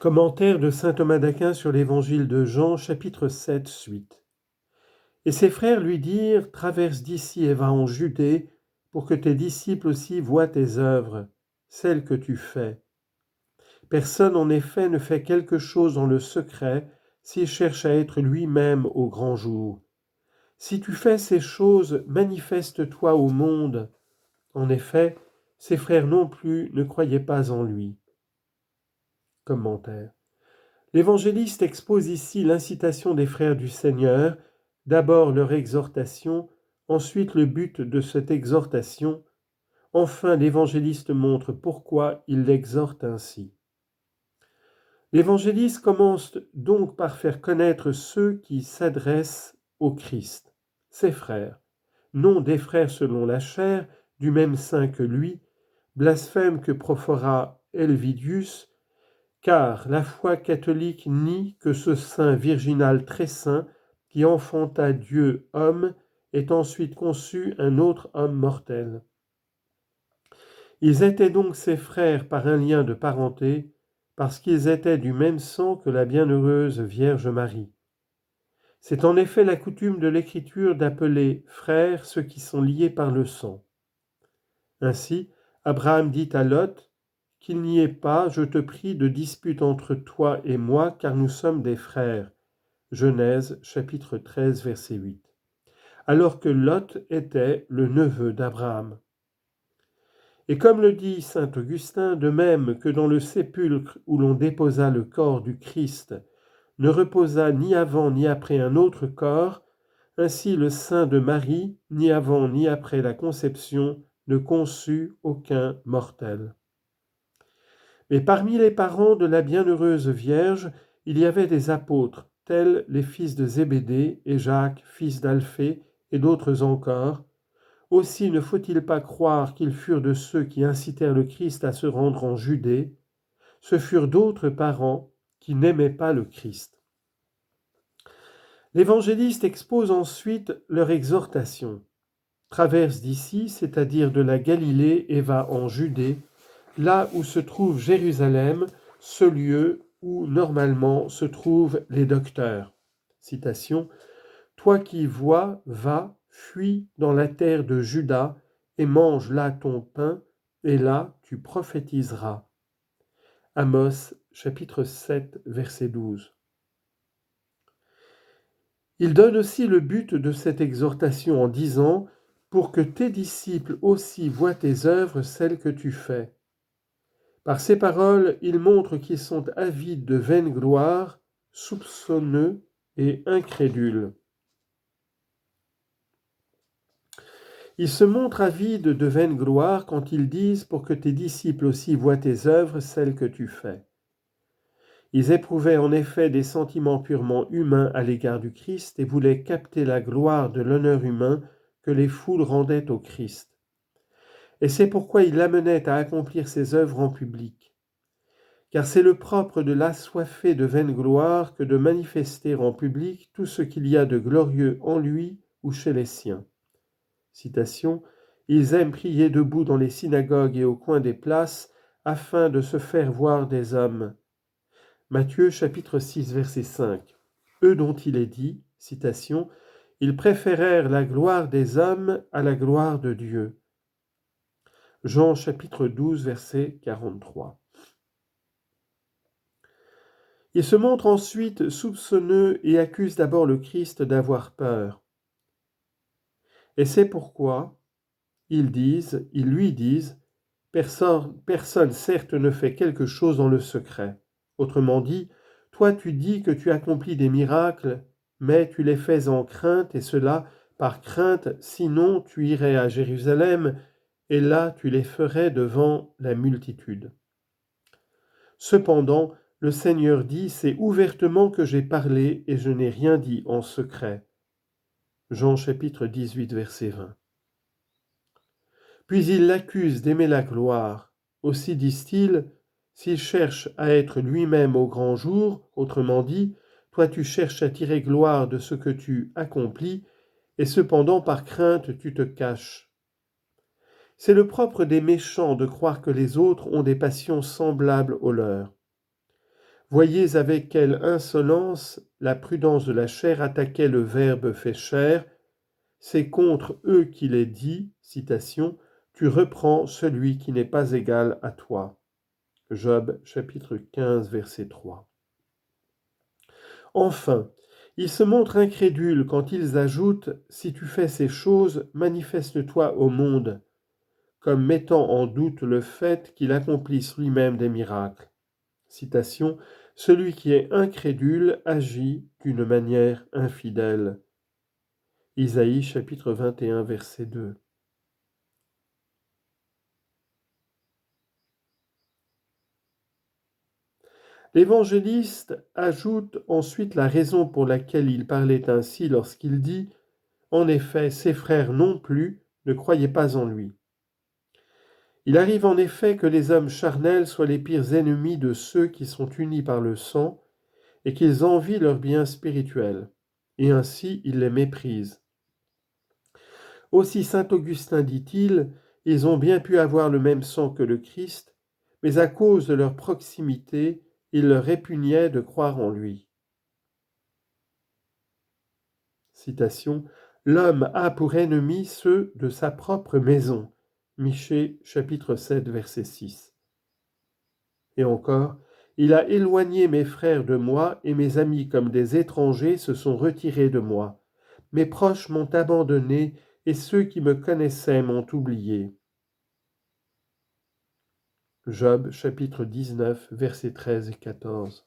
Commentaire de saint Thomas d'Aquin sur l'évangile de Jean, chapitre 7, suite. Et ses frères lui dirent, traverse d'ici et va en Judée, pour que tes disciples aussi voient tes œuvres, celles que tu fais. Personne en effet ne fait quelque chose dans le secret s'il cherche à être lui-même au grand jour. Si tu fais ces choses, manifeste-toi au monde. En effet, ses frères non plus ne croyaient pas en lui. Commentaire. L'évangéliste expose ici l'incitation des frères du Seigneur, d'abord leur exhortation, ensuite le but de cette exhortation. Enfin, l'évangéliste montre pourquoi il l'exhorte ainsi. L'évangéliste commence donc par faire connaître ceux qui s'adressent au Christ, ses frères, non des frères selon la chair, du même sein que lui, blasphème que proféra Helvidius, car la foi catholique nie que ce saint virginal très saint, qui enfanta Dieu homme, ait ensuite conçu un autre homme mortel. Ils étaient donc ses frères par un lien de parenté, parce qu'ils étaient du même sang que la bienheureuse Vierge Marie. C'est en effet la coutume de l'Écriture d'appeler frères ceux qui sont liés par le sang. Ainsi, Abraham dit à Lot, « Qu'il n'y ait pas, je te prie, de dispute entre toi et moi, car nous sommes des frères. » Genèse, chapitre 13, verset 8. Alors que Lot était le neveu d'Abraham. Et comme le dit saint Augustin, de même que dans le sépulcre où l'on déposa le corps du Christ, ne reposa ni avant ni après un autre corps, ainsi le sein de Marie, ni avant ni après la conception, ne conçut aucun mortel. Mais parmi les parents de la bienheureuse Vierge, il y avait des apôtres, tels les fils de Zébédée et Jacques, fils d'Alphée, et d'autres encore. Aussi ne faut-il pas croire qu'ils furent de ceux qui incitèrent le Christ à se rendre en Judée. Ce furent d'autres parents qui n'aimaient pas le Christ. L'évangéliste expose ensuite leur exhortation. Traverse d'ici, c'est-à-dire de la Galilée, et va en Judée, là où se trouve Jérusalem, ce lieu où normalement se trouvent les docteurs. Citation, « Toi qui vois, va, fuis dans la terre de Juda, et mange là ton pain, et là tu prophétiseras. » Amos, chapitre 7, verset 12. Il donne aussi le but de cette exhortation en disant « Pour que tes disciples aussi voient tes œuvres, celles que tu fais. » Par ces paroles, il montre qu'ils sont avides de vaine gloire, soupçonneux et incrédules. Ils se montrent avides de vaine gloire quand ils disent « Pour que tes disciples aussi voient tes œuvres, celles que tu fais. » Ils éprouvaient en effet des sentiments purement humains à l'égard du Christ et voulaient capter la gloire de l'honneur humain que les foules rendaient au Christ. Et c'est pourquoi ils l'amenaient à accomplir ses œuvres en public. Car c'est le propre de l'assoiffé de vaine gloire que de manifester en public tout ce qu'il y a de glorieux en lui ou chez les siens. Citation, « Ils aiment prier debout dans les synagogues et au coin des places, afin de se faire voir des hommes. » Matthieu chapitre 6, verset 5. Eux dont il est dit, citation, « Ils préférèrent la gloire des hommes à la gloire de Dieu. » Jean chapitre 12, verset 43. Ils se montrent ensuite soupçonneux et accusent d'abord le Christ d'avoir peur. Et c'est pourquoi ils lui disent, personne certes ne fait quelque chose dans le secret. Autrement dit, toi tu dis que tu accomplis des miracles, mais tu les fais en crainte, et cela par crainte, sinon tu irais à Jérusalem, et là tu les ferais devant la multitude. Cependant, le Seigneur dit, c'est ouvertement que j'ai parlé, et je n'ai rien dit en secret. Jean chapitre 18, verset 20. Puis il l'accuse d'aimer la gloire. Aussi disent-ils, s'il cherche à être lui-même au grand jour, autrement dit, toi tu cherches à tirer gloire de ce que tu accomplis, et cependant par crainte tu te caches. C'est le propre des méchants de croire que les autres ont des passions semblables aux leurs. Voyez avec quelle insolence la prudence de la chair attaquait le Verbe fait chair. C'est contre eux qu'il est dit, citation, tu reprends celui qui n'est pas égal à toi. Job chapitre 15 verset 3. Enfin, ils se montrent incrédules quand ils ajoutent « Si tu fais ces choses, manifeste-toi au monde », comme mettant en doute le fait qu'il accomplisse lui-même des miracles. Citation, « Celui qui est incrédule agit d'une manière infidèle ». Isaïe chapitre 21 verset 2. L'évangéliste ajoute ensuite la raison pour laquelle il parlait ainsi lorsqu'il dit « En effet, ses frères non plus ne croyaient pas en lui ». Il arrive en effet que les hommes charnels soient les pires ennemis de ceux qui sont unis par le sang et qu'ils envient leurs biens spirituels, et ainsi ils les méprisent. Aussi saint Augustin dit-il, ils ont bien pu avoir le même sang que le Christ, mais à cause de leur proximité, il leur répugnait de croire en lui. Citation, « L'homme a pour ennemis ceux de sa propre maison » Michée chapitre 7 verset 6. Et encore, « Il a éloigné mes frères de moi et mes amis comme des étrangers se sont retirés de moi. Mes proches m'ont abandonné et ceux qui me connaissaient m'ont oublié. » Job chapitre 19 versets 13 et 14.